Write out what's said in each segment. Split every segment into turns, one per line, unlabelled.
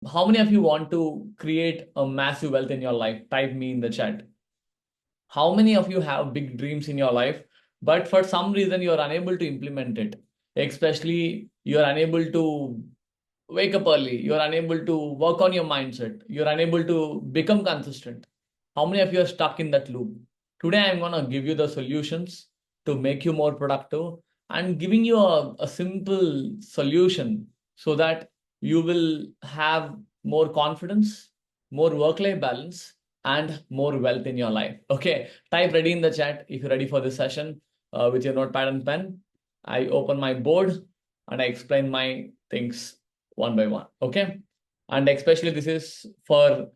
How many of you want to create a massive wealth in your life? Type me in the chat. How many of you have big dreams in your life, but for some reason you're unable to implement it? Especially you're unable to wake up early, you're unable to work on your mindset, you're unable to become consistent. How many of you are stuck in that loop? Today, I'm going to give you the solutions to make you more productive and giving you a simple solution so that you will have more confidence, more work life balance, and more wealth in your life. Okay, type ready in the chat if you're ready for this session with your notepad and pen. I open my board and I explain my things one by one. Okay, and especially this is for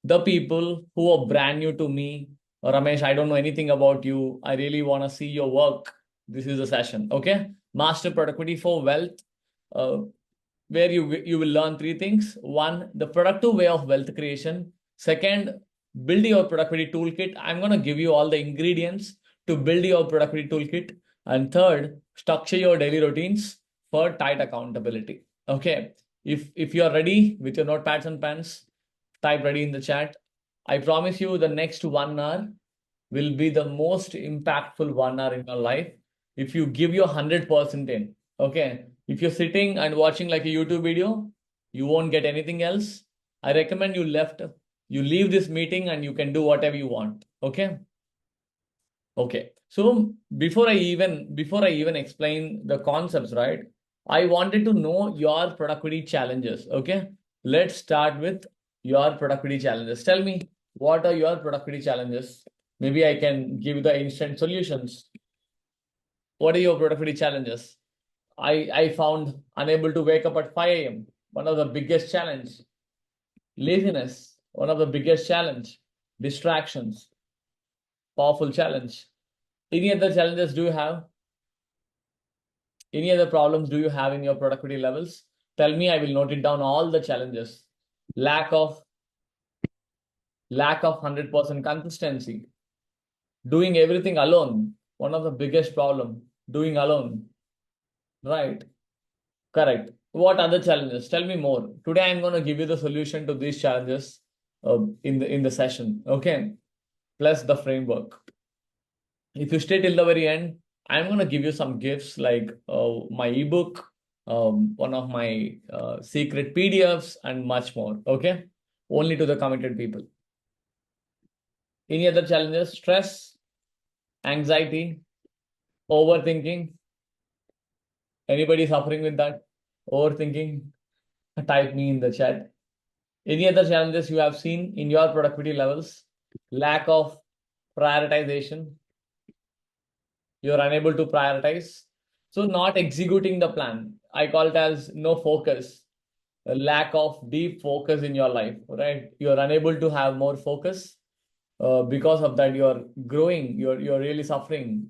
the people who are brand new to me. Ramesh, I don't know anything about you. I really want to see your work. This is the session. Okay, master productivity for wealth. Uh, where you will learn three things. One, the productive way of wealth creation. Second, build your productivity toolkit. I'm going to give you all the ingredients to build your productivity toolkit. And third, structure your daily routines for tight accountability. Okay, if you are ready with your notepads and pens, type ready in the chat. I promise you the next 1 hour will be the most impactful 1 hour in your life if you give your 100% in. Okay. If you're sitting and watching like a YouTube video, you won't get anything else. I recommend you leave this meeting and you can do whatever you want. Okay. Okay. So before I even explain the concepts, right? I wanted to know your productivity challenges. Okay. Let's start with your productivity challenges. Tell me, what are your productivity challenges? Maybe I can give you the instant solutions. What are your productivity challenges? I found unable to wake up at 5 a.m. One of the biggest challenge. Laziness, one of the biggest challenge. Distractions, powerful challenge. Any other challenges do you have? Any other problems do you have in your productivity levels? Tell me, I will note it down all the challenges. Lack of lack of 100% consistency. Doing everything alone. One of the biggest problem. Doing alone. Right. Correct. What other challenges? Tell me more. Today I'm going to give you the solution to these challenges in the session. Okay. Plus the framework. If you stay till the very end, I'm going to give you some gifts like my ebook, one of my secret PDFs, and much more. Okay. Only to the committed people. Any other challenges? Stress, anxiety, overthinking. Anybody suffering with that? Overthinking? Type me in the chat. Any other challenges you have seen in your productivity levels? Lack of prioritization. You're unable to prioritize. So not executing the plan. I call it as no focus. A lack of deep focus in your life, right? You're unable to have more focus. Because of that, you're growing. You're really suffering.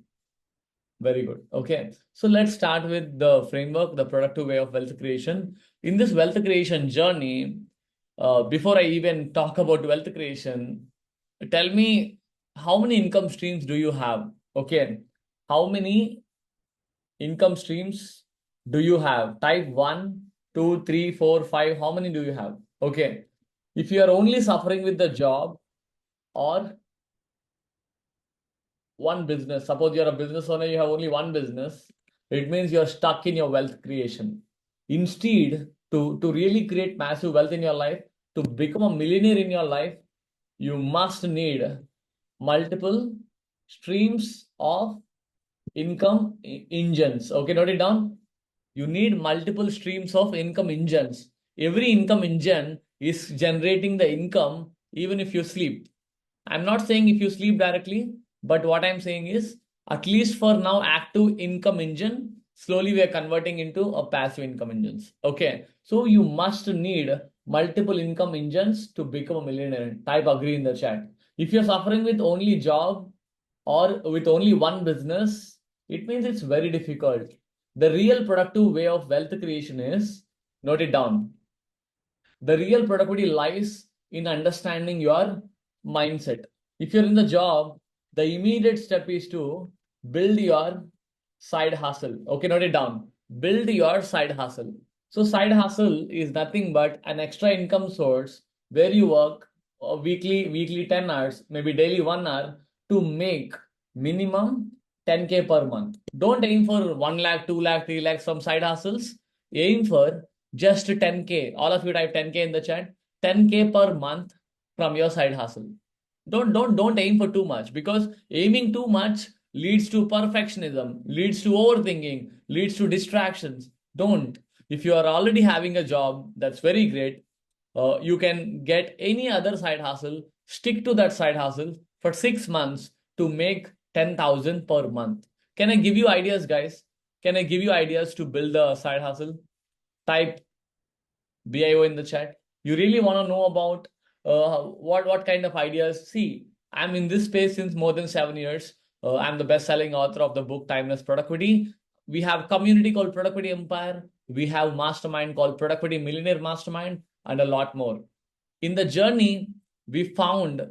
Very good. Okay. So let's start with the framework, the productive way of wealth creation. In this wealth creation journey, before I even talk about wealth creation, tell me how many income streams do you have? Okay. How many income streams do you have? Type 1, 2, 3, 4, 5. How many do you have? Okay. If you are only suffering with the job or one business, suppose you're a business owner, you have only one business, it means you're stuck in your wealth creation. Instead, to really create massive wealth in your life, to become a millionaire in your life, you must need multiple streams of income engines. Okay, note it down. You need multiple streams of income engines. Every income engine is generating the income even if you sleep. I'm not saying if you sleep directly, but what I'm saying is, at least for now, active income engine, slowly we are converting into a passive income engines. Okay. So you must need multiple income engines to become a millionaire. Type agree in the chat. If you're suffering with only job or with only one business, it means it's very difficult. The real productive way of wealth creation is, note it down. The real productivity lies in understanding your mindset. If you're in the job, the immediate step is to build your side hustle. Okay, note it down. Build your side hustle. So side hustle is nothing but an extra income source where you work weekly 10 hours, maybe daily 1 hour to make minimum 10K per month. Don't aim for 1 lakh, 2 lakh, 3 lakhs from side hustles. Aim for just 10K. All of you type 10K in the chat. 10K per month from your side hustle. Don't aim for too much, because aiming too much leads to perfectionism, leads to overthinking, leads to distractions. Don't. If you are already having a job, that's very great. You can get any other side hustle, stick to that side hustle for 6 months to make 10,000 per month. Can I give you ideas, guys? Can I give you ideas to build a side hustle? Type BIO in the chat. You really want to know about what kind of ideas? See, I'm in this space since more than 7 years. I'm the best-selling author of the book Timeless Productivity. We have community called Productivity Empire. We have mastermind called Productivity Millionaire Mastermind, and a lot more. In the journey, we found.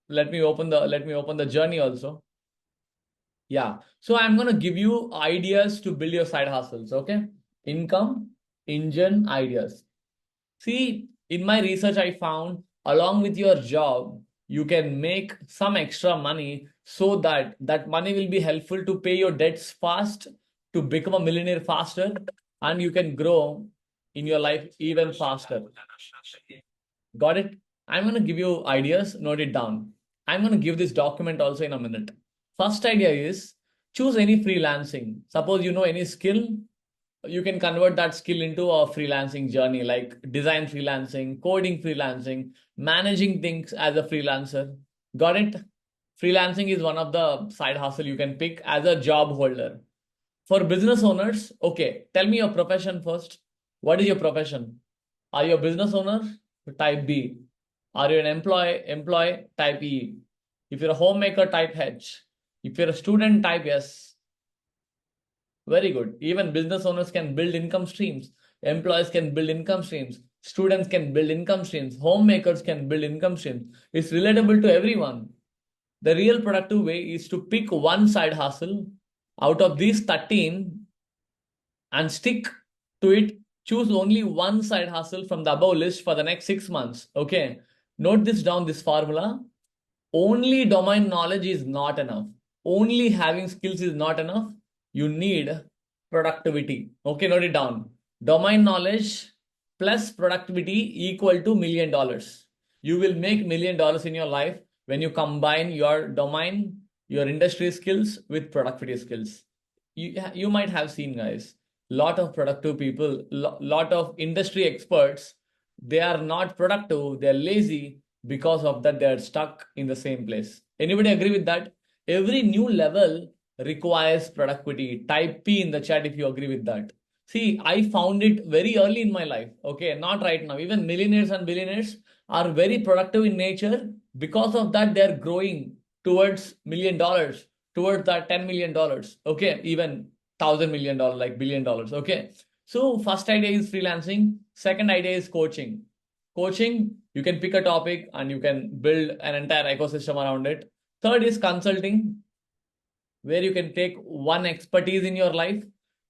Let me open the journey also. Yeah. So I'm gonna give you ideas to build your side hustles. Okay. Income engine ideas. See, in my research, I found along with your job, you can make some extra money so that that money will be helpful to pay your debts fast, to become a millionaire faster, and you can grow in your life even faster. Got it? I'm going to give you ideas, note it down. I'm going to give this document also in a minute. First idea is choose any freelancing. Suppose you know any skill, you can convert that skill into a freelancing journey, like design freelancing, coding freelancing, managing things as a freelancer. Got it? Freelancing is one of the side hustle you can pick as a job holder. For business owners, okay, tell me your profession first. What is your profession? Are you a business owner? Type B. Are you an employee? Type E. If you're a homemaker, type H. If you're a student, type S. Very good. Even business owners can build income streams. Employees can build income streams. Students can build income streams. Homemakers can build income streams. It's relatable to everyone. The real productive way is to pick one side hustle out of these 13 and stick to it. Choose only one side hustle from the above list for the next 6 months. Okay. Note this down, this formula. Only domain knowledge is not enough. Only having skills is not enough. You need productivity. Okay, note it down. Domain knowledge plus productivity equal to $1 million. You will make $1 million in your life when you combine your domain, your industry skills with productivity skills. You might have seen, guys, lot of productive people, lot of industry experts, they are not productive, they're lazy. Because of that, they're stuck in the same place. Anybody agree with that? Every new level requires productivity. Type P in the chat if you agree with that. See, I found it very early in my life. Okay, not right now. Even millionaires and billionaires are very productive in nature. Because of that, they're growing towards $1 million, towards that $10 million. Okay, even $1,000 million, like $1 billion. Okay. So first idea is freelancing. Second idea is coaching. Coaching, you can pick a topic and you can build an entire ecosystem around it. Third is consulting, where you can take one expertise in your life,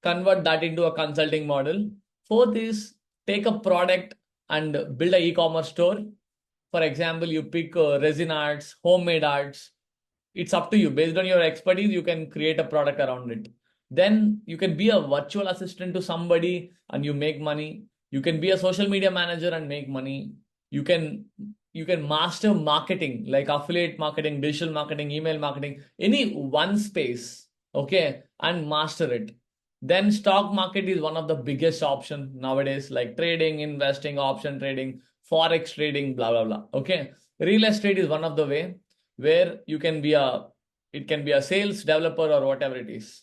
convert that into a consulting model. Fourth is take a product and build an e-commerce store. For example, you pick resin arts, homemade arts. It's up to you. Based on your expertise, you can create a product around it. Then you can be a virtual assistant to somebody and you make money. You can be a social media manager and make money. You can master marketing, like affiliate marketing, digital marketing, email marketing, any one space, okay, and master it. Then stock market is one of the biggest option nowadays, like trading, investing, option trading, forex trading, blah blah blah. Okay, real estate is one of the way where you can be it can be a sales developer or whatever it is.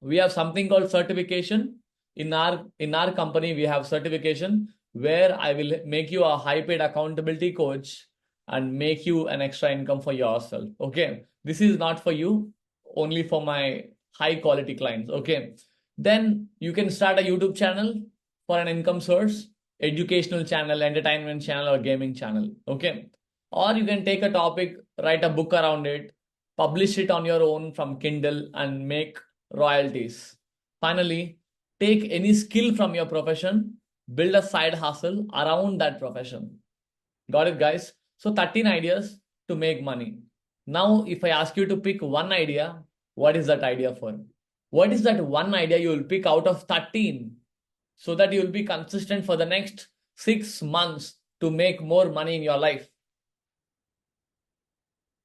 We have something called certification. In our company, we have certification where I will make you a high paid accountability coach and make you an extra income for yourself. Okay. This is not for you, only for my high quality clients. Okay. Then you can start a YouTube channel for an income source, educational channel, entertainment channel, or gaming channel. Okay. Or you can take a topic, write a book around it, publish it on your own from Kindle, and make royalties. Finally, take any skill from your profession, build a side hustle around that profession. Got it, guys? So 13 ideas to make money. Now, if I ask you to pick one idea, what is that idea for? What is that one idea you will pick out of 13 so that you will be consistent for the next 6 months to make more money in your life?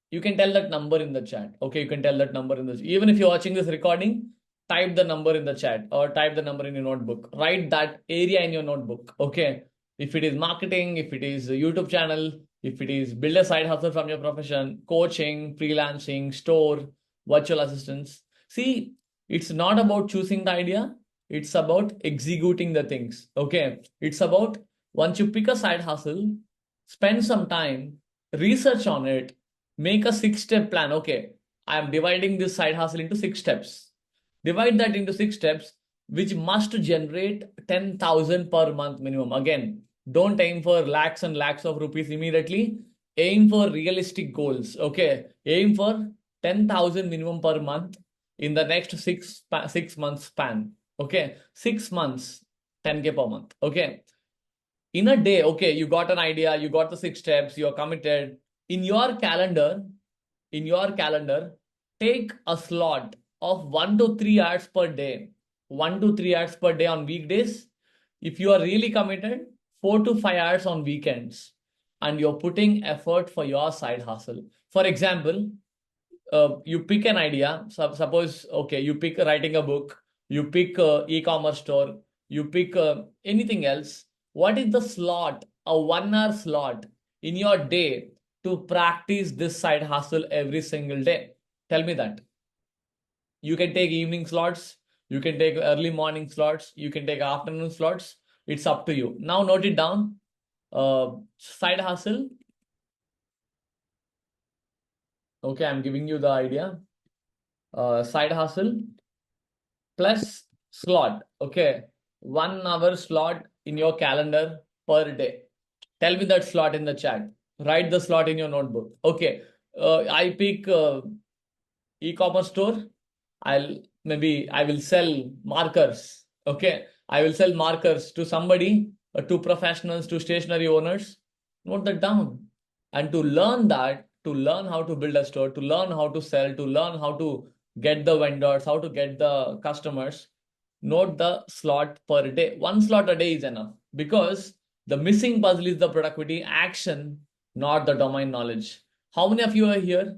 You can tell that number in the chat. Okay, you can tell that number in the even if you're watching this recording, type the number in the chat or type the number in your notebook. Write that area in your notebook. Okay. If it is marketing, if it is a YouTube channel, if it is build a side hustle from your profession, coaching, freelancing, store, virtual assistants. See, it's not about choosing the idea. It's about executing the things. Okay. It's about once you pick a side hustle, spend some time, research on it, make a 6-step plan. Okay, I am dividing this side hustle into 6 steps. Divide that into 6 steps, which must generate 10,000 per month minimum. Again, don't aim for lakhs and lakhs of rupees immediately. Aim for realistic goals. Okay, aim for 10,000 minimum per month in the next 6 months span. Okay, 6 months, 10K per month. Okay, in a day. Okay, you got an idea, you got the 6 steps, you're committed. In your calendar, take a slot of 1 to 3 hours per day. 1 to 3 hours per day on weekdays. If you are really committed, 4 to 5 hours on weekends. And you're putting effort for your side hustle. For example, you pick an idea. Suppose, okay, you pick writing a book, you pick e-commerce store, you pick anything else. What is the slot, a 1 hour slot in your day to practice this side hustle every single day? Tell me that. You can take evening slots, you can take early morning slots, you can take afternoon slots. It's up to you. Now note it down. Side hustle. Okay, I'm giving you the idea. Side hustle plus slot. Okay, 1 hour slot in your calendar per day. Tell me that slot in the chat. Write the slot in your notebook. Okay, I pick e-commerce store. I will sell markers. Okay, I will sell markers to somebody, to professionals, to stationery owners. Note that down. And to learn that, to learn how to build a store, to learn how to sell, to learn how to get the vendors, how to get the customers, note the slot per day. 1 slot a day is enough, because the missing puzzle is the productivity action, not the domain knowledge. How many of you are here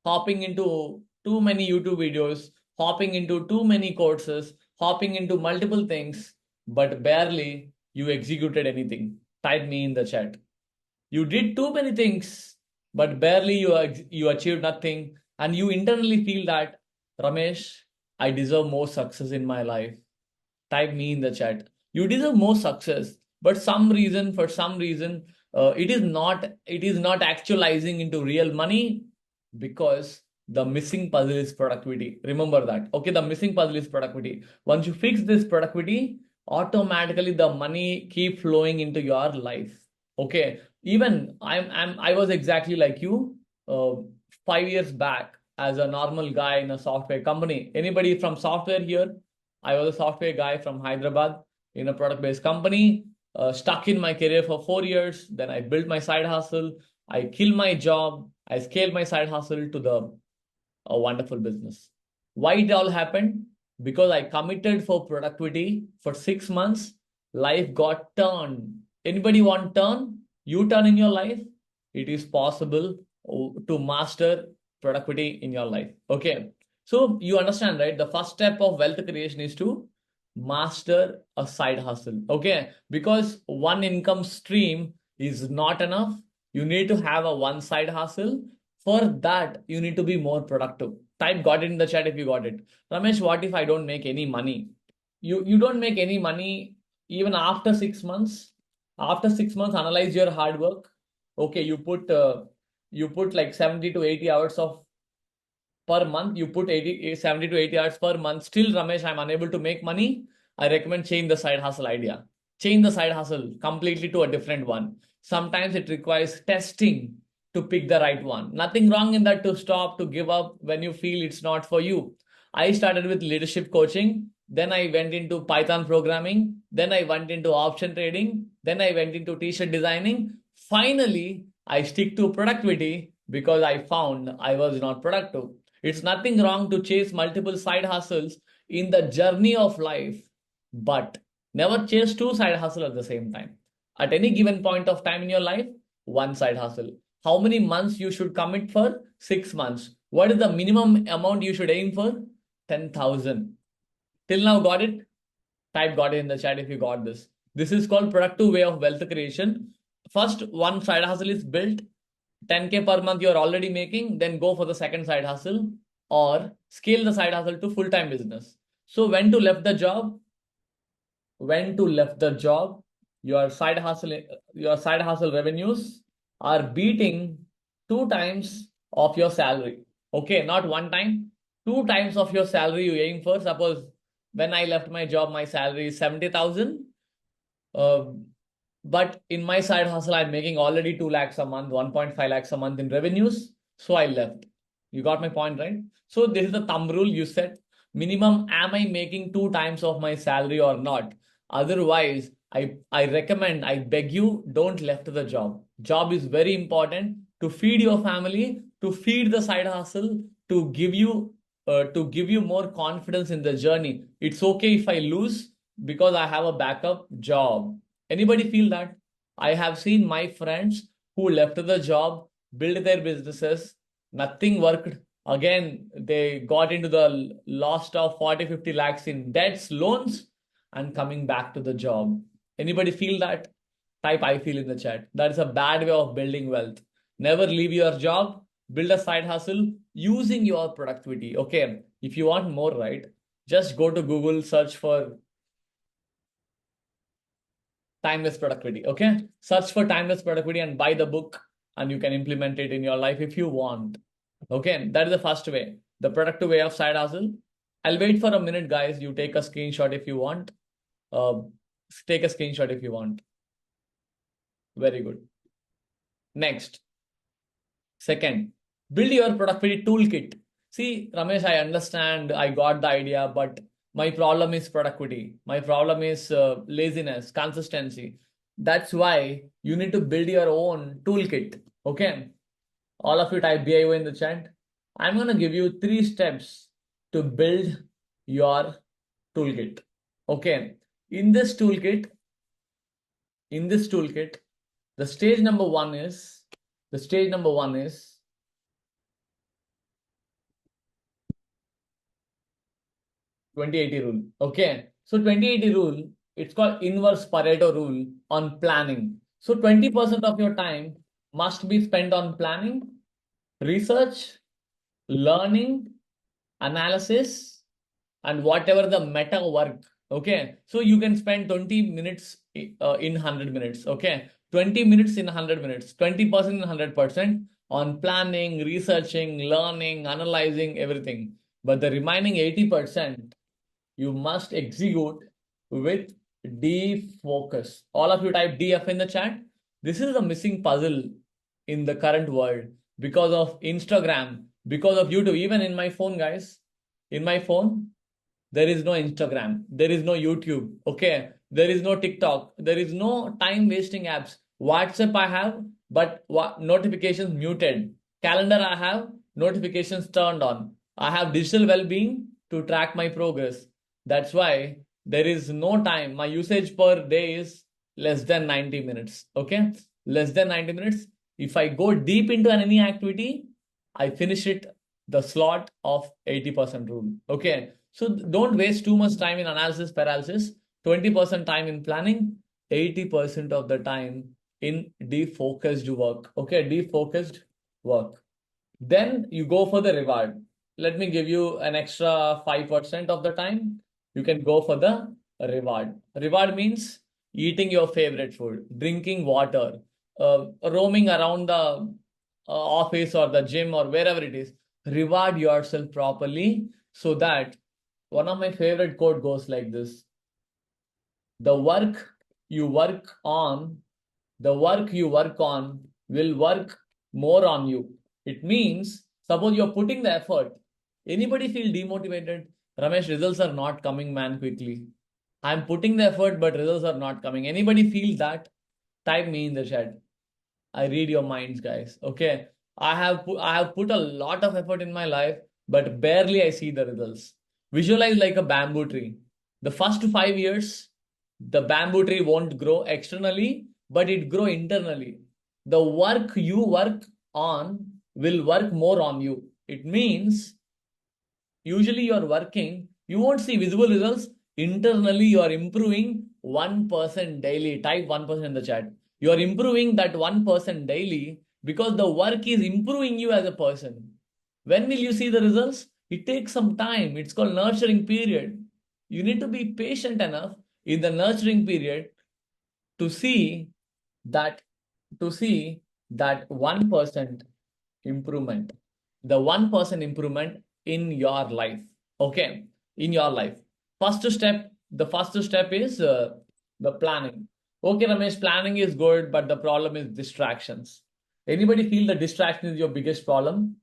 hopping into too many YouTube videos, hopping into too many courses, hopping into multiple things, but barely you executed anything? Type me in the chat. You did too many things, but barely you achieved nothing, and you internally feel that, Ramesh, I deserve more success in my life. Type me in the chat. You deserve more success, but for some reason, it is not actualizing into real money, because the missing puzzle is productivity. Remember that. Okay, the missing puzzle is productivity. Once you fix this productivity, automatically the money keep flowing into your life. Okay, even I was exactly like you 5 years back as a normal guy in a software company. Anybody from software here? I was a software guy from Hyderabad in a product-based company, stuck in my career for 4 years. Then I built my side hustle. I killed my job. I scaled my side hustle to a wonderful business. Why it all happened? Because I committed for productivity for 6 months. Life got turned. Anybody want turn? You turn in your life? It is possible to master productivity in your life. Okay. So you understand, right? The first step of wealth creation is to master a side hustle. Okay. Because one income stream is not enough. You need to have a one side hustle. For that, you need to be more productive. Type got it in the chat if you got it. Ramesh, what if I don't make any money? You don't make any money even after 6 months. After 6 months, analyze your hard work. Okay, you put like 70 to 80 hours of per month. You put 70 to 80 hours per month. Still, Ramesh, I'm unable to make money. I recommend change the side hustle idea. Change the side hustle completely to a different one. Sometimes it requires testing to pick the right one. Nothing wrong in that to stop, to give up when you feel it's not for you. I started with leadership coaching. Then I went into Python programming. Then I went into option trading. Then I went into t-shirt designing. Finally, I stick to productivity because I found I was not productive. It's nothing wrong to chase multiple side hustles in the journey of life, but never chase two side hustles at the same time. At any given point of time in your life, one side hustle. How many months you should commit for? 6 months. What is the minimum amount you should aim for? 10,000. Till now, got it? Type got it in the chat if you got this. This is called productive way of wealth creation. First, one side hustle is built. 10K per month you're already making. Then go for the second side hustle or scale the side hustle to full-time business. So when to left the job? When to left the job? Your side hustle revenues are beating 2 times of your salary. Okay, not 1 time, 2 times of your salary you aim for. Suppose when I left my job, my salary is 70,000. But in my side hustle, I'm making already 2 lakhs a month, 1.5 lakhs a month in revenues. So I left. You got my point, right? So this is the thumb rule you set. Minimum, am I making 2 times of my salary or not? Otherwise, I recommend, I beg you, don't left the job. Job is very important to feed your family, to feed the side hustle, to give you more confidence in the journey. It's okay if I lose because I have a backup job. Anybody feel that? I have seen my friends who left the job, built their businesses, nothing worked. Again, they got into the loss of 40, 50 lakhs in debts, loans, and coming back to the job. Anybody feel that? Type I feel in the chat. That is a bad way of building wealth. Never leave your job, build a side hustle using your productivity. Okay, if you want more, right? Just go to Google, search for timeless productivity. Okay, search for timeless productivity and buy the book, and you can implement it in your life if you want. Okay, that is the first way, the productive way of side hustle. I'll wait for a minute, guys. You take a screenshot if you want. Take a screenshot if you want. Very good. Next, second, build your productivity toolkit. See, Ramesh, I understand, I got the idea, but my problem is productivity. My problem is laziness, consistency. That's why you need to build your own toolkit. Okay. All of you type BIO in the chat. I'm going to give you 3 steps to build your toolkit. Okay. In this toolkit, the stage number one is 20-80 rule. Okay. So 20-80 rule, it's called inverse Pareto rule on planning. So 20% of your time must be spent on planning, research, learning, analysis, and whatever the meta work. Okay. So you can spend 20 minutes in 100 minutes. Okay. 20 minutes in 100 minutes, 20% in 100% on planning, researching, learning, analyzing, everything. But the remaining 80%, you must execute with defocus. All of you type DF in the chat. This is the missing puzzle in the current world because of Instagram, because of YouTube. Even in my phone, guys, in my phone, there is no Instagram, there is no YouTube, okay? There is no TikTok, there is no time wasting apps. WhatsApp I have, but notifications muted. Calendar I have, notifications turned on. I have digital well-being to track my progress. That's why there is no time. My usage per day is less than 90 minutes. Okay, less than 90 minutes. If I go deep into any activity, I finish it the slot of 80% rule. Okay, so don't waste too much time in analysis paralysis. 20% time in planning, 80% of the time in defocused work. Okay, defocused work. Then you go for the reward. Let me give you an extra 5% of the time. You can go for the reward. Reward means eating your favorite food, drinking water, roaming around the office or the gym or wherever it is. Reward yourself properly so that one of my favorite quote goes like this: the work you work on will work more on you. It means, suppose you're putting the effort. Anybody feel demotivated? Ramesh, results are not coming, man, quickly. I'm putting the effort, but results are not coming. Anybody feel that? Type me in the chat. I read your minds, guys. Okay. I have put a lot of effort in my life, but barely I see the results. Visualize like a bamboo tree. The first 5 years, the bamboo tree won't grow externally, but it grow internally. The work you work on will work more on you. It means usually you're working, you won't see visible results. Internally, you are improving 1% daily. Type 1% in the chat. You are improving that 1% daily because the work is improving you as a person. When will you see the results? It takes some time. It's called nurturing period. You need to be patient enough in the nurturing period to see that to see that 1% improvement, the 1% improvement in your life. Okay, in your life. The first step is the planning. Okay, Ramesh, planning is good, but the problem is distractions. Anybody feel the distraction is your biggest problem?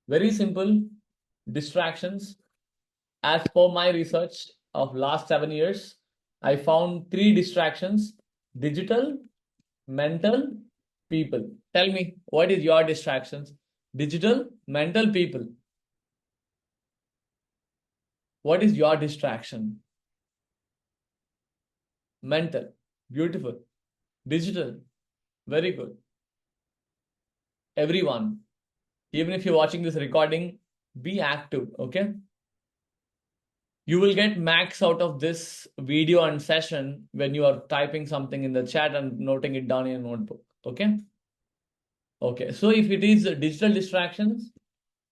Very simple. Distractions, as per my research of last 7 years, I found three distractions: digital, mental, people. Tell me, what is your distractions? Digital, mental, people. What is your distraction? Mental. Beautiful. Digital. Very good. Everyone, even if you're watching this recording, be active, okay? You will get max out of this video and session when you are typing something in the chat and noting it down in a notebook, okay? Okay, so if it is digital distractions,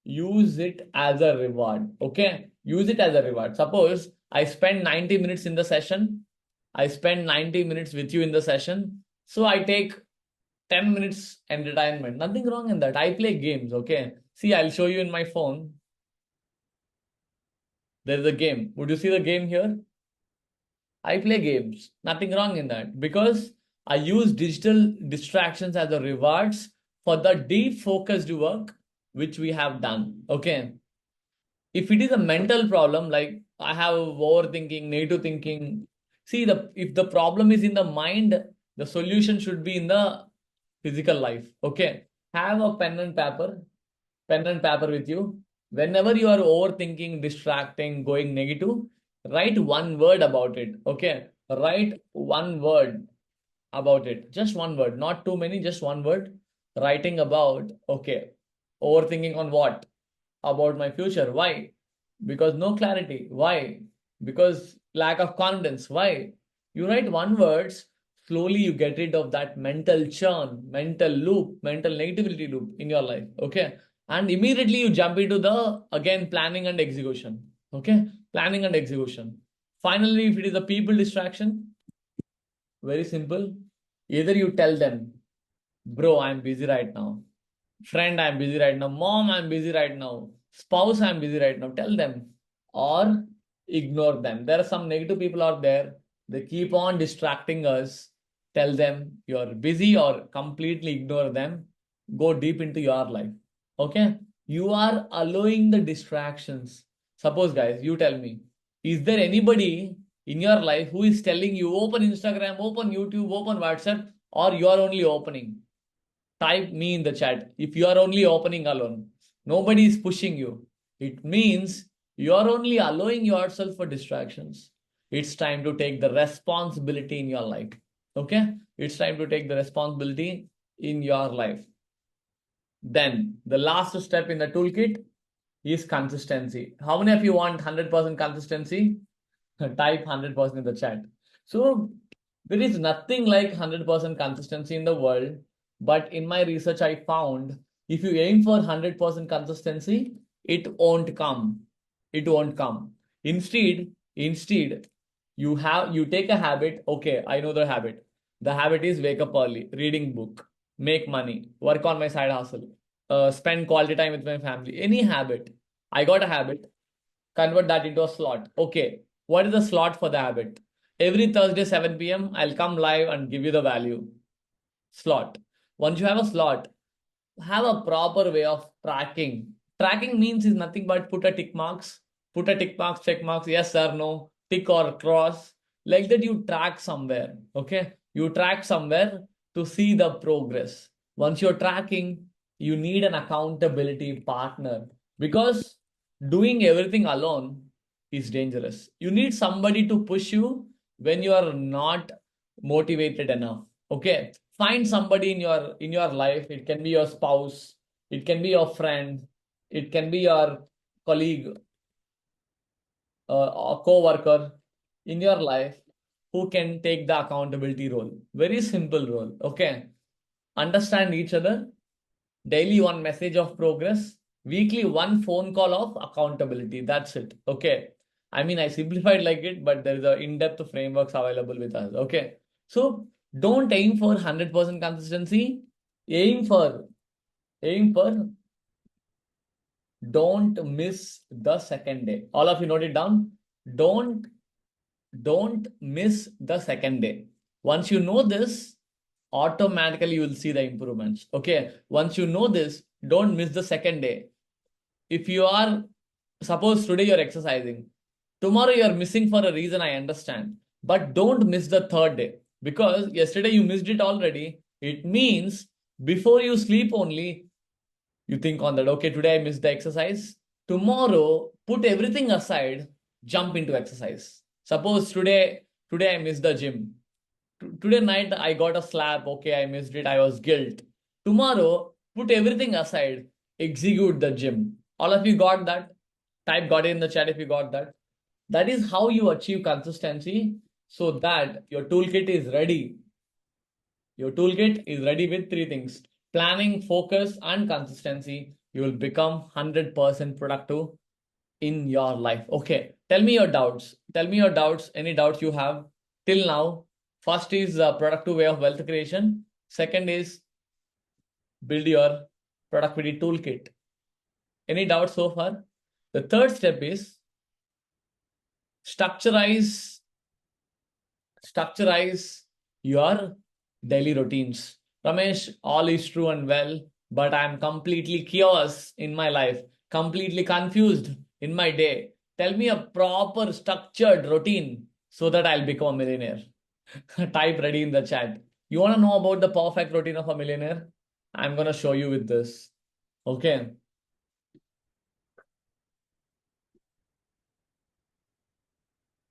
use it as a reward. Okay, use it as a reward. Suppose I spend 90 minutes in the session, I spend 90 minutes with you in the session, so I take 10 minutes entertainment. Nothing wrong in that. I play games. Okay, see, I'll show you in my phone. There's a game. Would you see the game here? I play games. Nothing wrong in that, because I use digital distractions as a rewards for the deep focused work which we have done. Okay, if it is a mental problem, like I have overthinking, negative thinking, see, the if the problem is in the mind, the solution should be in the physical life. Okay, have a pen and paper with you. Whenever you are overthinking, distracting, going negative, write one word about it. Okay, write one word about it. Just one word, not too many, just one word. Writing about, okay, overthinking on what? About my future. Why? Because no clarity. Why? Because lack of confidence. Why? You write one words, slowly you get rid of that mental churn, mental loop, mental negativity loop in your life. Okay. And immediately you jump into the again planning and execution. Okay. Planning and execution. Finally, if it is a people distraction, very simple. Either you tell them, bro, I'm busy right now. Friend, I'm busy right now. Mom, I'm busy right now. Spouse, I'm busy right now. Tell them, or ignore them. There are some negative people out there. They keep on distracting us. Tell them you're busy or completely ignore them. Go deep into your life. Okay? You are allowing the distractions. Suppose, guys, you tell me, is there anybody in your life who is telling you open Instagram, open YouTube, open WhatsApp, or you are only opening? Type me in the chat if you are only opening alone. Nobody is pushing you. It means you are only allowing yourself for distractions. It's time to take the responsibility in your life. Okay? It's time to take the responsibility in your life. Then the last step in the toolkit is consistency. How many of you want 100% consistency? Type 100% in the chat. So there is nothing like 100% consistency in the world. But in my research, I found if you aim for 100% consistency, it won't come. It won't come. Instead, you take a habit. Okay, I know the habit. The habit is wake up early, reading book, make money, work on my side hustle, spend quality time with my family. Any habit. I got a habit, convert that into a slot. Okay, what is the slot for the habit? Every Thursday, 7 p.m., I'll come live and give you the value. Slot. Once you have a slot, have a proper way of tracking. Tracking means is nothing but put a tick marks. Put a tick marks, check marks, yes or no, tick or cross. Like that, you track somewhere. Okay. You track somewhere to see the progress. Once you're tracking, you need an accountability partner because doing everything alone is dangerous. You need somebody to push you when you are not motivated enough. Okay. Find somebody in your life. It can be your spouse, it can be your friend, it can be your colleague, a co-worker in your life who can take the accountability role. Very simple role. Okay. Understand each other. Daily one message of progress. Weekly one phone call of accountability. That's it. Okay. I mean, I simplified like it, but there is a in-depth frameworks available with us. Okay. So don't aim for 100% consistency. Aim for aim for don't miss the second day. All of you note it down. Don't don't miss the second day. Once you know this, automatically you will see the improvements. Okay. Once you know this, don't miss the second day. If you are, suppose today you're exercising, tomorrow you're missing for a reason, I understand. But don't miss the third day because yesterday you missed it already. It means before you sleep only, you think on that, okay, today I missed the exercise. Tomorrow, put everything aside, jump into exercise. Suppose today I missed the gym. Today night I got a slap. Okay, I missed it. I was guilt. Tomorrow, put everything aside, execute the gym. All of you got that? Type got it in the chat if you got that. That is how you achieve consistency so that your toolkit is ready. Your toolkit is ready with three things: planning, focus, and consistency. You will become 100% productive in your life. Okay, tell me your doubts. Tell me your doubts, any doubts you have till now. First is productive way of wealth creation. Second is build your productivity toolkit. Any doubts so far? The third step is structureize structureize your daily routines. Ramesh, all is true and well, but I'm completely chaos in my life, completely confused in my day. Tell me a proper structured routine so that I'll become a millionaire. Type ready in the chat. You want to know about the perfect routine of a millionaire? I'm going to show you with this. Okay.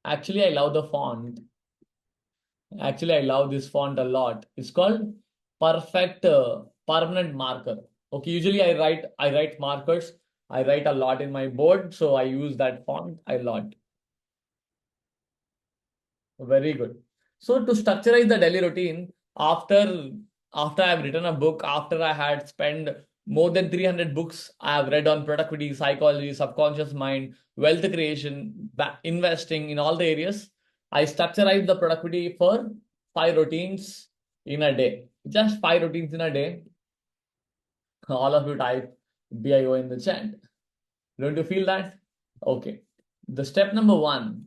Actually, I love the font. Actually, I love this font a lot. It's called Perfect Permanent Marker. Okay, usually I write markers. I write a lot in my board, so I use that font a lot. Very good. So to structureize the daily routine, after after I've written a book, after I had spent more than 300 books I have read on productivity, psychology, subconscious mind, wealth creation, investing in all the areas, I structurized the productivity for 5 routines in a day. Just 5 routines in a day. All of you type BIO in the chat. Don't you feel that? Okay. The step number one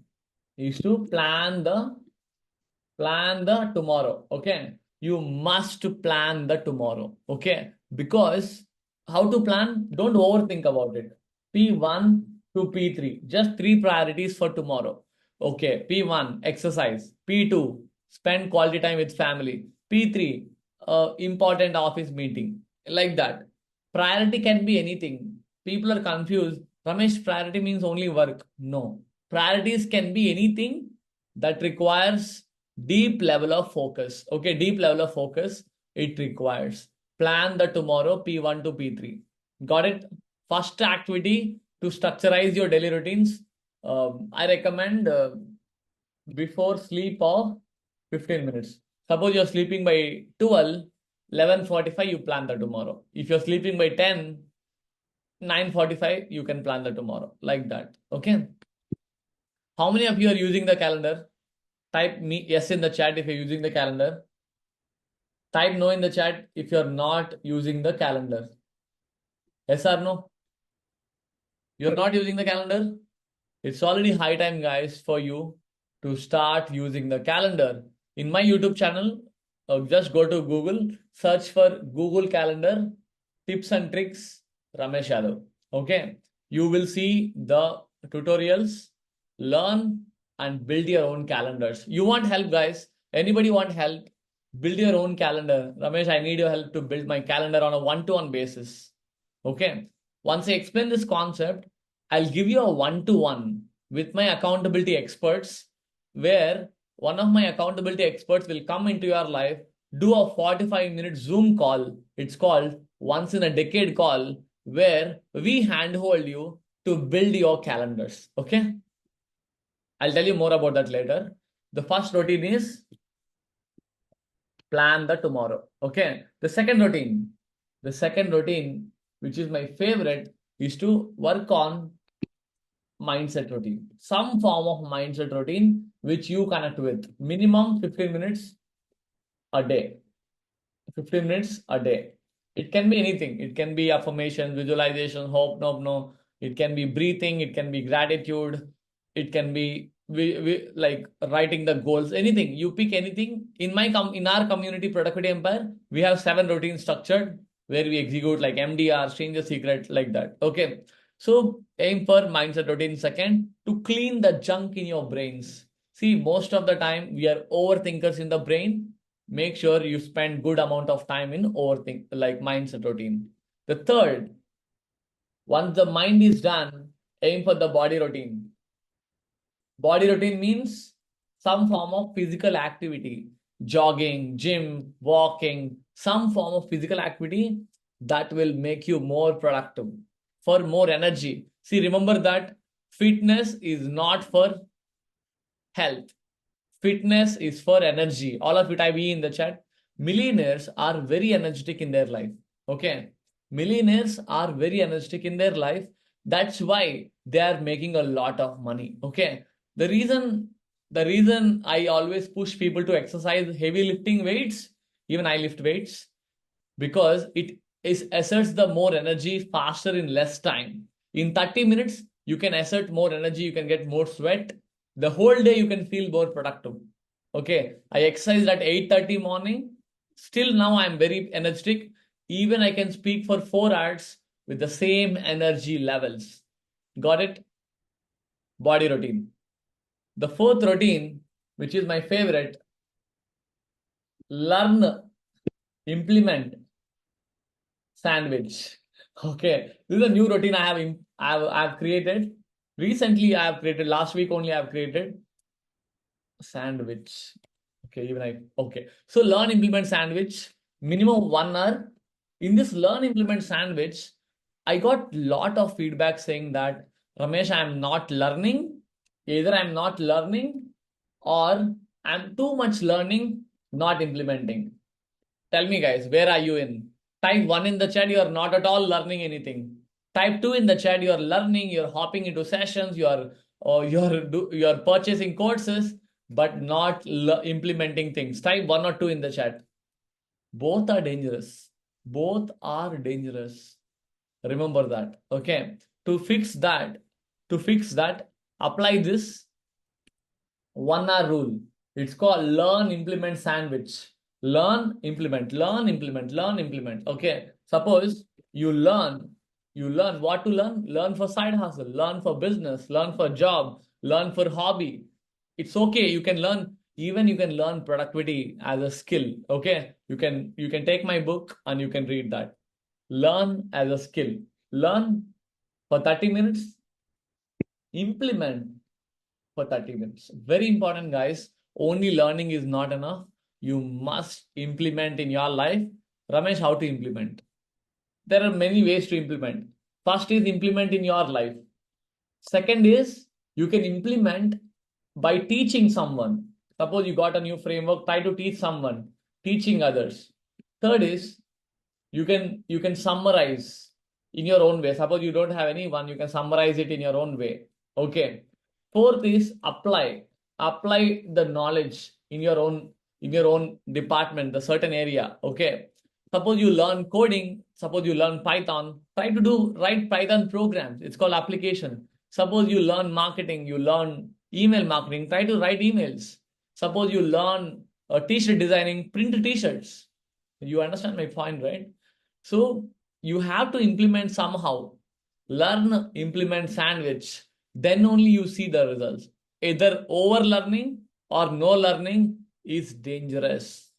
is to plan the tomorrow. Okay, you must plan the tomorrow. Okay, because how to plan, don't overthink about it. P1 to P3, just three priorities for tomorrow. Okay, P1 exercise, P2 spend quality time with family, P3 important office meeting. Like that, priority can be anything. People are confused. Ramesh, priority means only work. No, priorities can be anything that requires deep level of focus. Okay, deep level of focus it requires. Plan the tomorrow P1 to P3. Got it? First activity to structureize your daily routines. I recommend before sleep of 15 minutes. Suppose you're sleeping by 12, 11:45, you plan the tomorrow. If you're sleeping by 10, 9:45, you can plan the tomorrow. Like that. Okay. How many of you are using the calendar? Type me yes in the chat if you're using the calendar. Type no in the chat if you're not using the calendar. Yes or no? You're not using the calendar? It's already high time, guys, for you to start using the calendar. In my YouTube channel, just go to Google, search for Google Calendar, tips and tricks, Ramesh Yadav. Okay. You will see the tutorials, learn and build your own calendars. You want help, guys? Anybody want help? Build your own calendar. Ramesh, I need your help to build my calendar on a one-to-one basis. Okay. Once I explain this concept, I'll give you a one-to-one with my accountability experts, where one of my accountability experts will come into your life, do a 45-minute Zoom call. It's called once in a decade call, where we handhold you to build your calendars. Okay. I'll tell you more about that later. The first routine is plan the tomorrow. Okay. The second routine, which is my favorite, is to work on mindset routine. Some form of mindset routine which you connect with. Minimum 15 minutes a day. 15 minutes a day. It can be anything. It can be affirmation, visualization, hope, no. It can be breathing. It can be gratitude. It can be like writing the goals. Anything. You pick anything. In our community, Productivity Empire, we have 7 routines structured where we execute like MDR, Stranger Secret, like that. Okay. So aim for mindset routine. Second, to clean the junk in your brains. See, most of the time we are overthinkers in the brain. Make sure you spend good amount of time in overthink, like mindset routine. The third, once the mind is done, aim for the body routine. Body routine means some form of physical activity, jogging, gym, walking, some form of physical activity that will make you more productive, for more energy. See, remember that fitness is not for health. Fitness is for energy. All of it I be in the chat. Millionaires are very energetic in their life. Okay. Millionaires are very energetic in their life. That's why they are making a lot of money. Okay. The reason I always push people to exercise heavy lifting weights, even I lift weights, because it asserts the more energy faster in less time. In 30 minutes, you can assert more energy, you can get more sweat. The whole day you can feel more productive. Okay, I exercised at 8:30 morning. Still now I'm very energetic. Even I can speak for 4 hours with the same energy levels. Got it? Body routine. The fourth routine, which is my favorite, learn, implement, sandwich. Okay, this is a new routine I have created. Recently, I have created, last week only I have created sandwich. Okay, okay. So learn, implement, sandwich, minimum 1 hour. In this learn, implement, sandwich, I got lot of feedback saying that, Ramesh, I'm not learning. Either I'm not learning or I'm too much learning, not implementing. Tell me, guys, where are you in? Type 1 in the chat, you are not at all learning anything. Type 2 in the chat, you are learning, you're hopping into sessions, you're purchasing courses, but not implementing things. Type 1 or 2 in the chat. Both are dangerous. Both are dangerous. Remember that. Okay. To fix that, apply this 1 hour rule. It's called learn, implement, sandwich. Learn, implement, learn, implement, learn, implement. Okay. Suppose you learn what to learn. Learn for side hustle, learn for business, learn for job, learn for hobby. It's okay. You can learn productivity as a skill. Okay. You can take my book and you can read that. Learn as a skill. Learn for 30 minutes, implement for 30 minutes. Very important, guys. Only learning is not enough. You must implement in your life. Ramesh, how to implement? There are many ways to implement. First is implement in your life. Second is you can implement by teaching someone. Suppose you got a new framework, try to teach someone, teaching others. Third is you can summarize in your own way. Suppose you don't have anyone, you can summarize it in your own way. Okay. Fourth is apply the knowledge in your own department, the certain area. Okay. Suppose you learn coding, suppose you learn Python, try to write Python programs. It's called application. Suppose you learn marketing, you learn email marketing, try to write emails. Suppose you learn t-shirt designing, print t-shirts. You understand my point, right? So you have to implement somehow. Learn, implement, sandwich. then only you see the results. Either over learning or no learning is dangerous.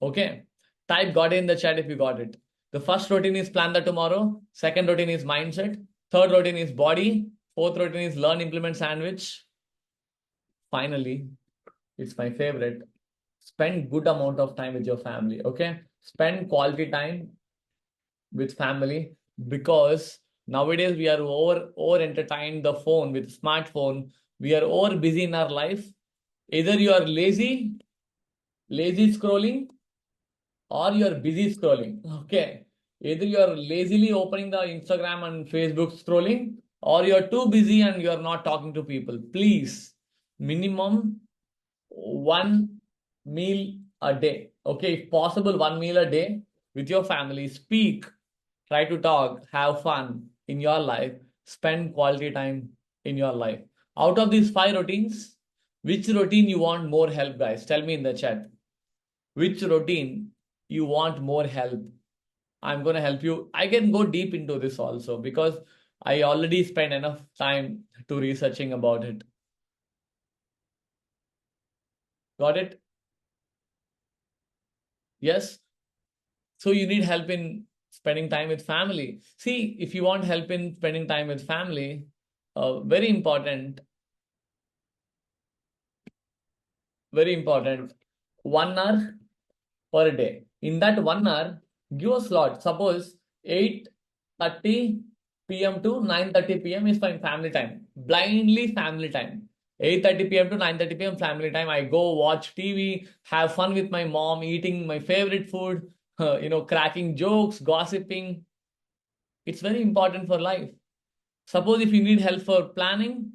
Okay. Type got it in the chat if you got it. The first routine is plan the tomorrow. Second routine is mindset. Third routine is body. Fourth routine is learn, implement, sandwich. Finally, it's my favorite. Spend good amount of time with your family. Okay. Spend quality time with family, because nowadays we are over entertained the phone with smartphone. We are over busy in our life. Either you are lazy scrolling, or you are busy scrolling. Okay. Either you are lazily opening the Instagram and Facebook scrolling, or you are too busy and you are not talking to people. Please, minimum one meal a day. Okay. If possible, one meal a day with your family. Speak, try to talk, have fun in your life, spend quality time in your life. Out of these 5 routines, which routine you want more help, guys? Tell me in the chat. Which routine you want more help? I'm going to help you. I can go deep into this also because I already spent enough time to researching about it. Got it? Yes. So you need help in spending time with family. See, if you want help in spending time with family, very important, 1 hour per day. In that 1 hour, give a slot. Suppose 8:30 p.m. to 9:30 p.m. is my family time. Blindly family time. 8:30 p.m. to 9:30 p.m. family time. I go watch TV, have fun with my mom, eating my favorite food, cracking jokes, gossiping. It's very important for life. Suppose if you need help for planning,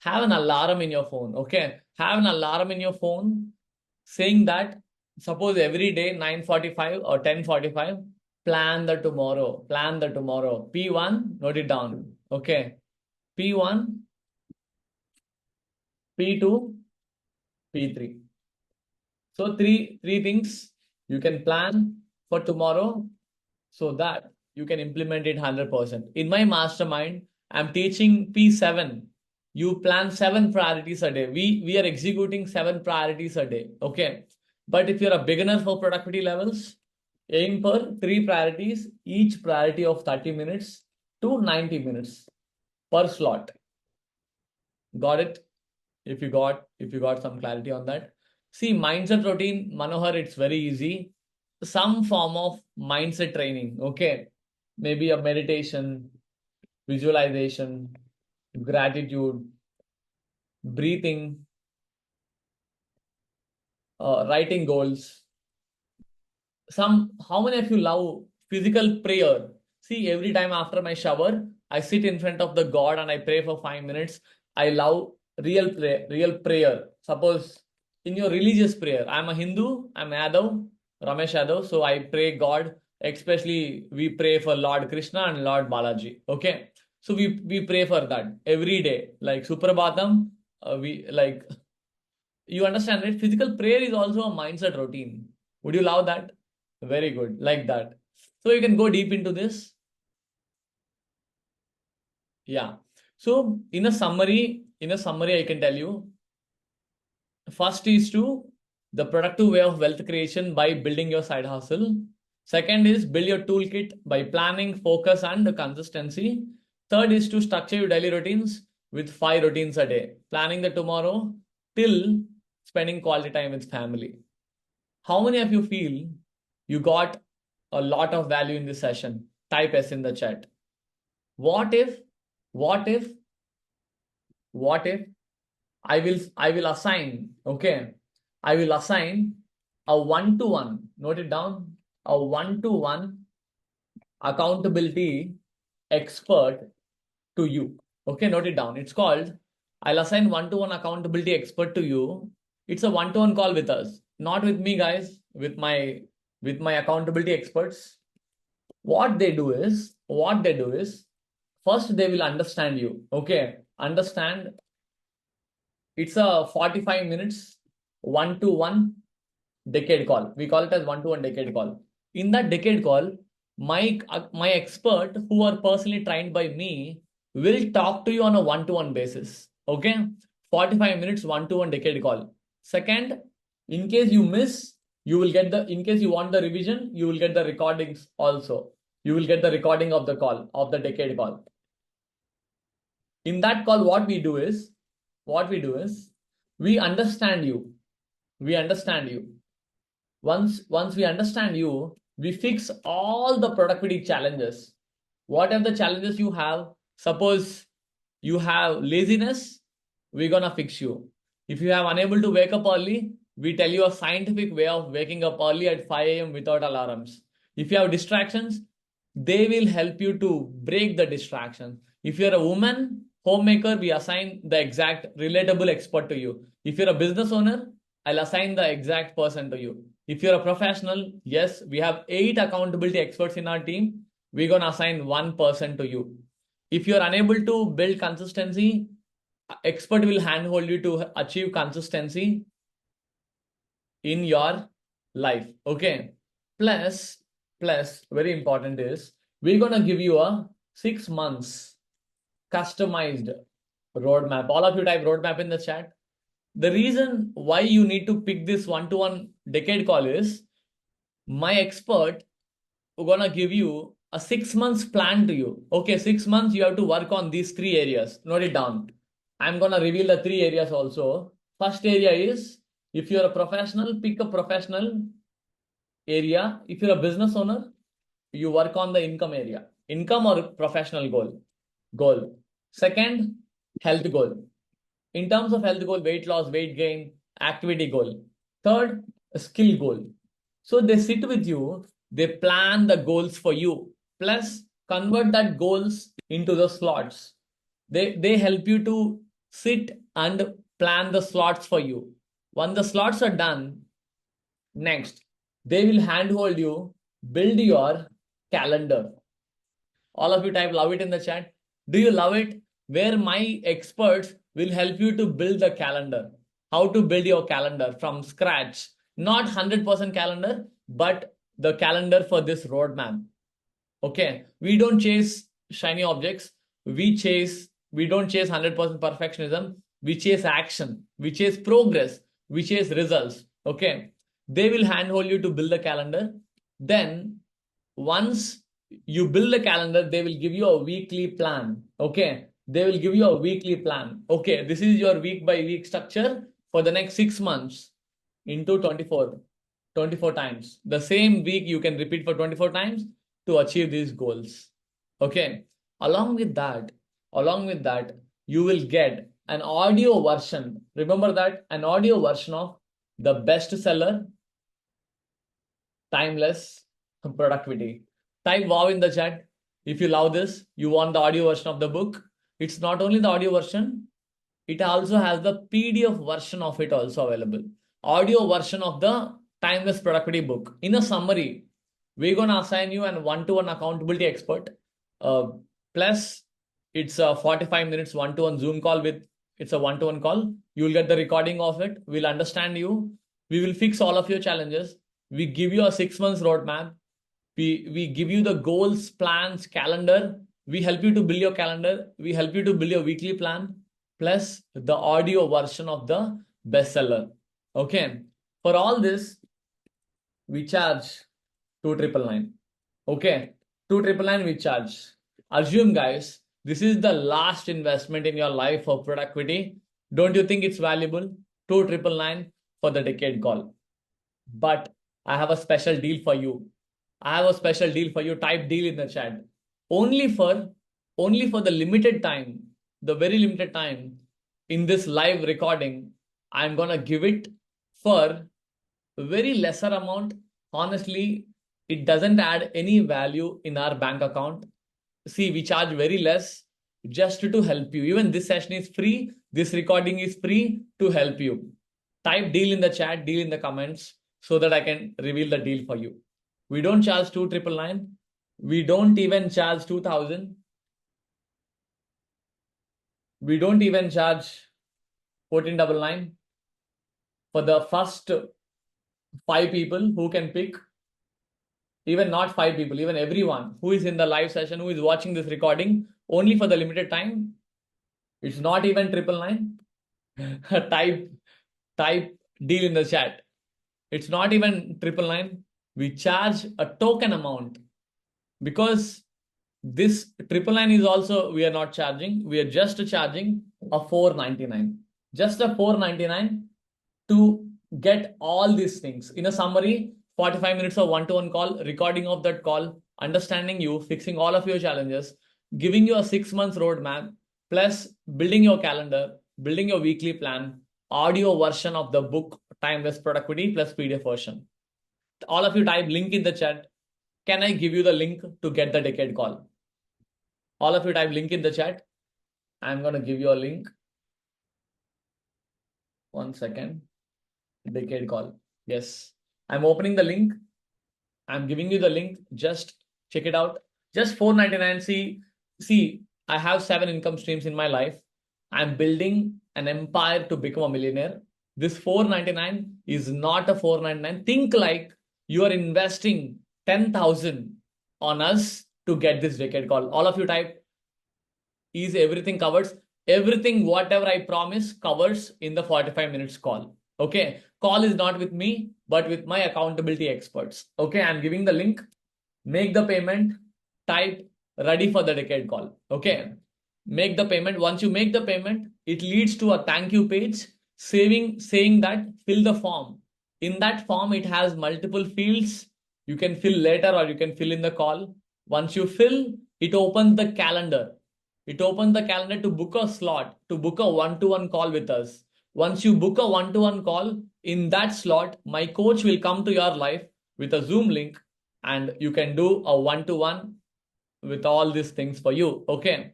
have an alarm in your phone. Okay. Have an alarm in your phone saying that, suppose every day 9:45 or 10:45, plan the tomorrow. Plan the tomorrow. P1, note it down. Okay. P1, P2, P3. So three things you can plan for tomorrow so that you can implement it 100%. In my mastermind, I'm teaching P7. You plan 7 priorities a day. We are executing 7 priorities a day. Okay. But if you're a beginner for productivity levels, aim for 3 priorities, each priority of 30 minutes to 90 minutes per slot. Got it? If you got some clarity on that. See, mindset routine, Manohar, it's very easy. Some form of mindset training. Okay. Maybe a meditation, visualization, gratitude, breathing, writing goals. How many of you love physical prayer? See, every time after my shower, I sit in front of the God and I pray for 5 minutes. I love real prayer. Suppose in your religious prayer, I'm a Hindu, I'm Yadav, Ramesh Yadav, so I pray God, especially we pray for Lord Krishna and Lord Balaji. Okay. So we pray for that every day, like Suprabhatam. We like, you understand, right? Physical prayer is also a mindset routine. Would you love that? Very good, like that. So you can go deep into this. Yeah. So in a summary, I can tell you, first is to the productive way of wealth creation by building your side hustle. Second is build your toolkit by planning, focus, and consistency. Third is to structure your daily routines with 5 routines a day, planning the tomorrow till spending quality time with family. How many of you feel you got a lot of value in this session? Type S in the chat. What if, what if, what if I will assign, okay? I will assign a one-to-one, note it down, a one-to-one accountability expert to you. Okay, note it down. It's called, I'll assign one-to-one accountability expert to you. It's a one-to-one call with us, not with me, guys, with my accountability experts. What they do is, first they will understand you. Okay, understand. It's a 45 minutes one-to-one decade call. We call it as one-to-one decade call. In that decade call, my expert who are personally trained by me will talk to you on a one-to-one basis. Okay, 45 minutes one-to-one decade call. Second, in case you miss, you will get in case you want the revision, you will get the recordings also. You will get the recording of the call, of the decade call. In that call, what we do is, we understand you. We understand you. Once we understand you, we fix all the productivity challenges. Whatever the challenges you have, suppose you have laziness, we're gonna fix you. If you have unable to wake up early, we tell you a scientific way of waking up early at 5 a.m. without alarms. If you have distractions, they will help you to break the distraction. If you're a woman, homemaker, we assign the exact relatable expert to you. If you're a business owner, I'll assign the exact person to you. If you're a professional, yes, we have 8 accountability experts in our team. We're going to assign one person to you. If you're unable to build consistency, expert will handhold you to achieve consistency in your life. Okay. Plus, very important is we're going to give you a 6 months customized roadmap. All of you type roadmap in the chat. The reason why you need to pick this one-to-one decade call is my expert gonna give you a 6 months plan to you. Okay, 6 months you have to work on these 3 areas. Note it down. I'm gonna reveal the 3 areas also. First area is, if you're a professional, pick a professional area. If you're a business owner, you work on the income area. Income or professional goal. Second, health goal. In terms of health goal, weight loss, weight gain, activity goal. Third, a skill goal. So they sit with you, they plan the goals for you, plus convert that goals into the slots. They help you to sit and plan the slots for you. Once the slots are done, next, they will handhold you, build your calendar. All of you type love it in the chat. Do you love it? Where my experts will help you to build the calendar. How to build your calendar from scratch. Not 100% calendar, but the calendar for this roadmap. Okay. We don't chase shiny objects. We don't chase 100% perfectionism. We chase action. We chase progress. We chase results. Okay. They will handhold you to build the calendar. Then once you build a calendar, they will give you a weekly plan. Okay. They will give you a weekly plan. Okay. This is your week by week structure for the next 6 months into 24 times. The same week you can repeat for 24 times to achieve these goals. Okay. Along with that, you will get an audio version. Remember that, an audio version of the bestseller, Timeless Productivity. Type wow in the chat if you love this. You want the audio version of the book. It's not only the audio version, it also has the PDF version of it also available. Audio version of the Timeless Productivity book. In a summary, we're going to assign you an one-to-one accountability expert. Plus, it's a 45 minutes one-to-one Zoom call it's a one-to-one call. You will get the recording of it. We'll understand you. We will fix all of your challenges. We give you a 6 months roadmap. We give you the goals, plans, calendar. We help you to build your calendar. We help you to build your weekly plan, plus the audio version of the bestseller. Okay. For all this, we charge 2,999. Okay. 2,999 we charge. Assume, guys, this is the last investment in your life for productivity. Don't you think it's valuable? 2,999 for the decade call. But I have a special deal for you. Type deal in the chat. Only for the limited time, the very limited time in this live recording, I'm gonna give it for a very lesser amount. Honestly, it doesn't add any value in our bank account. See, we charge very less just to help you. Even this session is free. This recording is free to help you. Type deal in the chat, deal in the comments, so that I can reveal the deal for you. We don't charge 2,999. We don't even charge 2,000. We don't even charge 1,499 for the first 5 people who can pick even not 5 people, even everyone who is in the live session, who is watching this recording only for the limited time. It's not even 999. Type deal in the chat. It's not even 999. We charge a token amount, because this 999 is also, we are not charging. We are just charging a 499. Just a 499 to get all these things. In a summary, 45 minutes of one-to-one call, recording of that call, understanding you, fixing all of your challenges, giving you a 6 months roadmap, plus building your calendar, building your weekly plan, audio version of the book, Timeless Productivity, plus PDF version. All of you type link in the chat. Can I give you the link to get the decade call? All of you type link in the chat. I'm going to give you a link. 1 second. Decade call. Yes. I'm opening the link. I'm giving you the link. Just check it out. Just 499. See, I have 7 income streams in my life. I'm building an empire to become a millionaire. This 499 is not a 499. Think like you are investing 10,000 on us to get this decade call. All of you type, is everything covers? Everything, whatever I promise, covers in the 45 minutes call. Okay. Call is not with me, but with my accountability experts. Okay. I'm giving the link. Make the payment. Type ready for the decade call. Okay. Make the payment. Once you make the payment, it leads to a thank you page saying that fill the form. In that form, it has multiple fields. You can fill later or you can fill in the call. Once you fill, it opens the calendar. It opens the calendar to book a slot, to book a one-to-one call with us. Once you book a one-to-one call, in that slot, my coach will come to your life with a Zoom link, and you can do a one-to-one with all these things for you. Okay.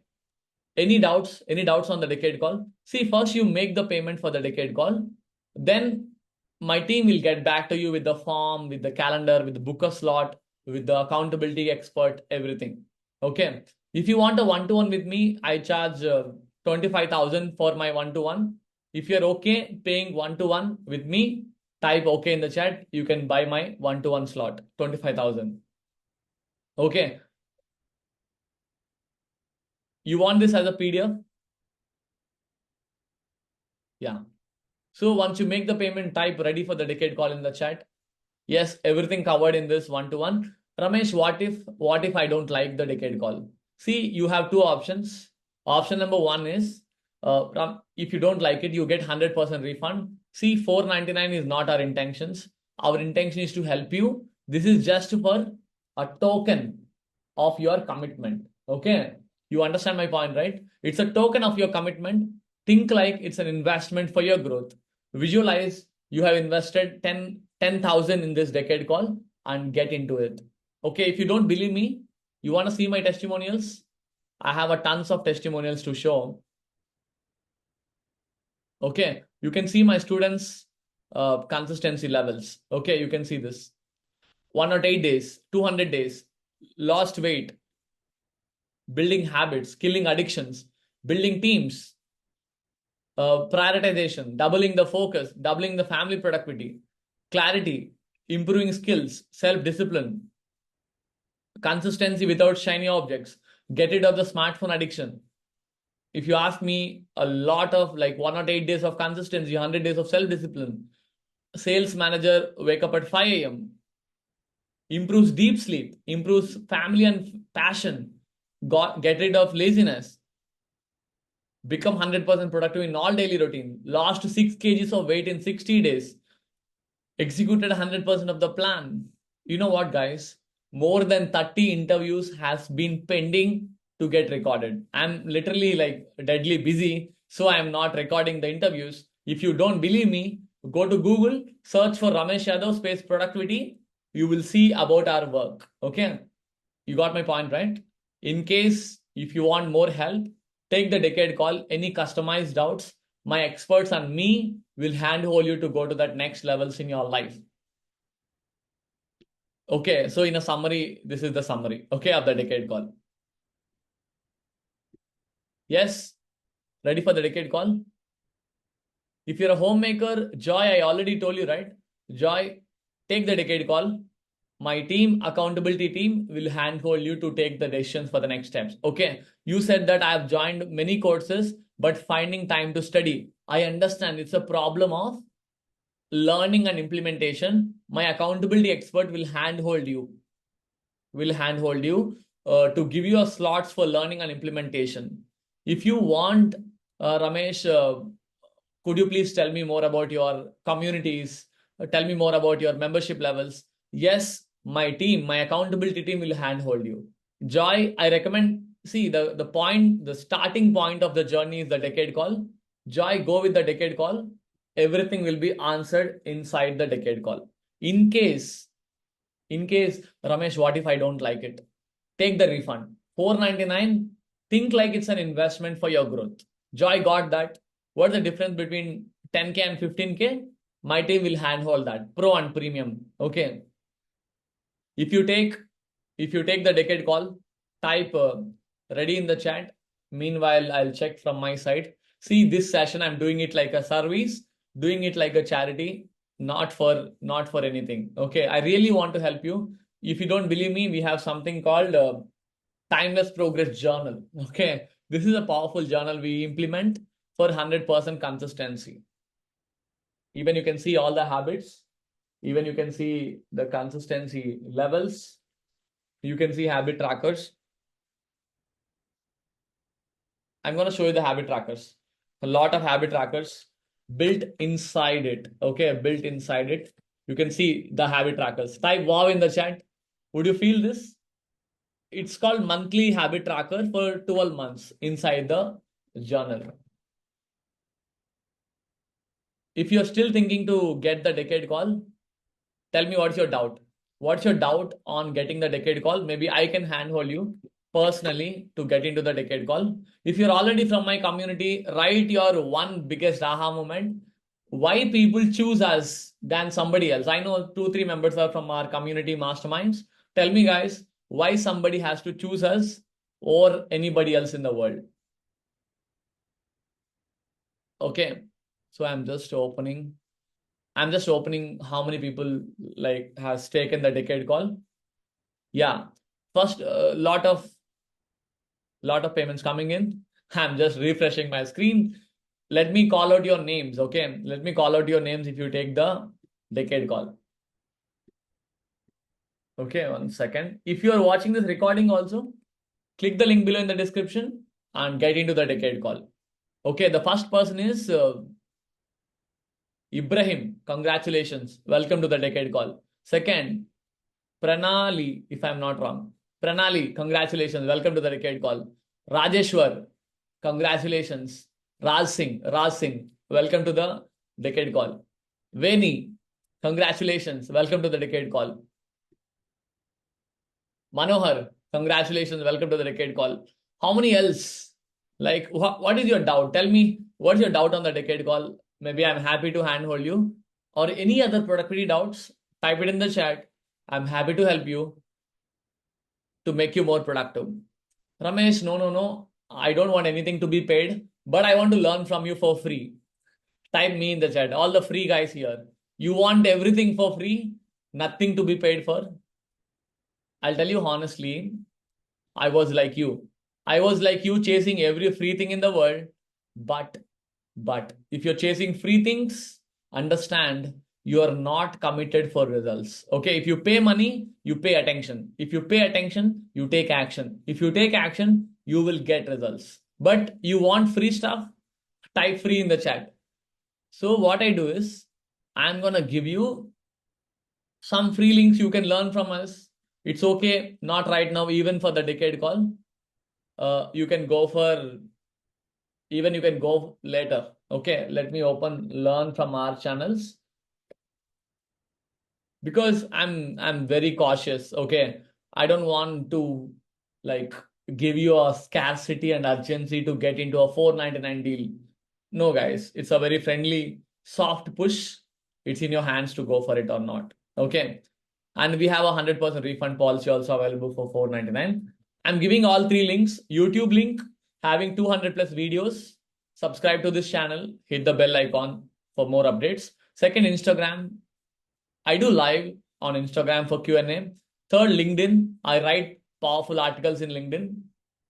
Any doubts? Any doubts on the decade call? See, first you make the payment for the decade call. Then my team will get back to you with the form, with the calendar, with the booker slot, with the accountability expert, everything. Okay. If you want a one-to-one with me, I charge 25,000 for my one-to-one. If you're okay paying one-to-one with me, type okay in the chat. You can buy my one-to-one slot, 25,000. Okay. You want this as a PDF? Yeah. So once you make the payment, type ready for the decade call in the chat. Yes, everything covered in this one-to-one. Ramesh, what if I don't like the decade call? See, you have 2 options. Option number 1 is, if you don't like it, you get 100% refund. See, 499 is not our intentions. Our intention is to help you. This is just for a token of your commitment. Okay. You understand my point, right? It's a token of your commitment. Think like it's an investment for your growth. Visualize you have invested 10,000 in this decade call and get into it. Okay. If you don't believe me, you want to see my testimonials? I have a tons of testimonials to show. Okay. You can see my students' consistency levels. Okay. You can see this. 108 days, 200 days, lost weight, building habits, killing addictions, building teams, prioritization, doubling the focus, doubling the family productivity, clarity, improving skills, self-discipline, consistency without shiny objects, get rid of the smartphone addiction. If you ask me, a lot of like 108 days of consistency, 100 days of self-discipline, sales manager, wake up at 5 a.m., improves deep sleep, improves family and passion, get rid of laziness, become 100% productive in all daily routine, lost 6 kgs of weight in 60 days, executed 100% of the plan. You know what, guys? More than 30 interviews has been pending to get recorded. I'm literally like deadly busy, so I'm not recording the interviews. If you don't believe me, go to Google, search for Ramesh Yadav space productivity. You will see about our work. Okay. You got my point, right? In case if you want more help, take the decade call. Any customized doubts, my experts and me will handhold you to go to that next levels in your life. Okay, so in a summary, this is the summary, okay, of the decade call. Yes, ready for the decade call? If you're a homemaker, Joy, I already told you, right? Joy, take the decade call. My team, accountability team, will handhold you to take the decisions for the next steps. Okay, you said that I have joined many courses, but finding time to study. I understand it's a problem of learning and implementation. My accountability expert will handhold you, to give you a slots for learning and implementation. If you want, Ramesh, could you please tell me more about your communities? Tell me more about your membership levels. Yes, my team, my accountability team will handhold you. Joy, I recommend, see, the starting point of the journey is the decade call. Joy, go with the decade call. Everything will be answered inside the decade call. In case, Ramesh, what if I don't like it? Take the refund. 499, think like it's an investment for your growth. Joy got that. What's the difference between 10K and 15K? My team will handhold that. Pro and premium. Okay. If you take the decade call, type ready in the chat. Meanwhile, I'll check from my side. See, this session, I'm doing it like a service, doing it like a charity, not for anything. Okay. I really want to help you. If you don't believe me, we have something called Timeless Progress Journal. Okay. This is a powerful journal we implement for 100% consistency. Even you can see all the habits. Even you can see the consistency levels. You can see habit trackers. I'm going to show you the habit trackers. A lot of habit trackers built inside it. Okay, built inside it. You can see the habit trackers. Type wow in the chat. Would you feel this? It's called monthly habit tracker for 12 months inside the journal. If you're still thinking to get the decade call, tell me what's your doubt. What's your doubt on getting the decade call? Maybe I can handhold you personally to get into the decade call. If you're already from my community, write your one biggest aha moment. Why people choose us than somebody else. I know 2-3 members are from our community masterminds. Tell me, guys, why somebody has to choose us or anybody else in the world. Okay, so I'm just opening how many people like has taken the decade call. Yeah, first lot of payments coming in. I'm just refreshing my screen. Let me call out your names. Okay, let me call out your names if you take the decade call. Okay, 1 second. If you are watching this recording also, click the link below in the description and get into the decade call. Okay, the first person is Ibrahim. Congratulations. Welcome to the decade call. Second, Pranali, if I'm not wrong. Pranali, congratulations. Welcome to the decade call. Rajeshwar, congratulations. Raj Singh, welcome to the decade call. Veni, congratulations. Welcome to the decade call. Manohar, congratulations. Welcome to the decade call. How many else? Like, what is your doubt? Tell me, what's your doubt on the decade call? Maybe I'm happy to handhold you. Or any other productivity doubts, type it in the chat. I'm happy to help you to make you more productive. Ramesh, no. I don't want anything to be paid, but I want to learn from you for free. Type me in the chat. All the free guys here. You want everything for free, nothing to be paid for. I'll tell you honestly, I was like you. I was like you chasing every free thing in the world. But if you're chasing free things, understand you are not committed for results. Okay, if you pay money, you pay attention. If you pay attention, you take action. If you take action, you will get results. But you want free stuff, type free in the chat. So what I do is, I'm going to give you some free links you can learn from us. It's okay, not right now, even for the decade call. You can go later. Okay, let me open learn from our channels. Because I'm very cautious. Okay, I don't want to like give you a scarcity and urgency to get into a 499 deal. No, guys, it's a very friendly, soft push. It's in your hands to go for it or not. Okay, and we have a 100% refund policy also available for 499. I'm giving all 3 links. YouTube link having 200 plus videos. Subscribe to this channel. Hit the bell icon for more updates. Second, Instagram. I do live on Instagram for Q&A. Third, LinkedIn. I write powerful articles in LinkedIn.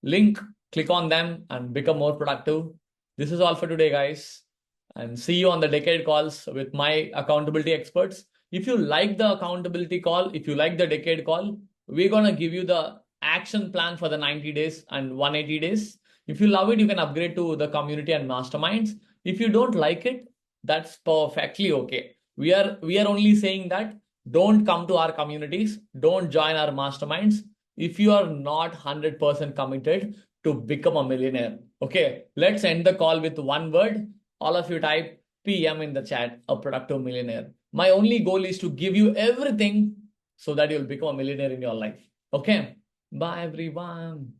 Link, click on them and become more productive. This is all for today, guys. And see you on the decade calls with my accountability experts. If you like the accountability call, if you like the decade call, we're going to give you the action plan for the 90 days and 180 days. If you love it, you can upgrade to the community and masterminds. If you don't like it, that's perfectly okay. We are only saying that don't come to our communities, don't join our masterminds if you are not 100% committed to become a millionaire. Okay, let's end the call with one word. All of you type PM in the chat, a productive millionaire. My only goal is to give you everything so that you'll become a millionaire in your life. Okay, bye everyone.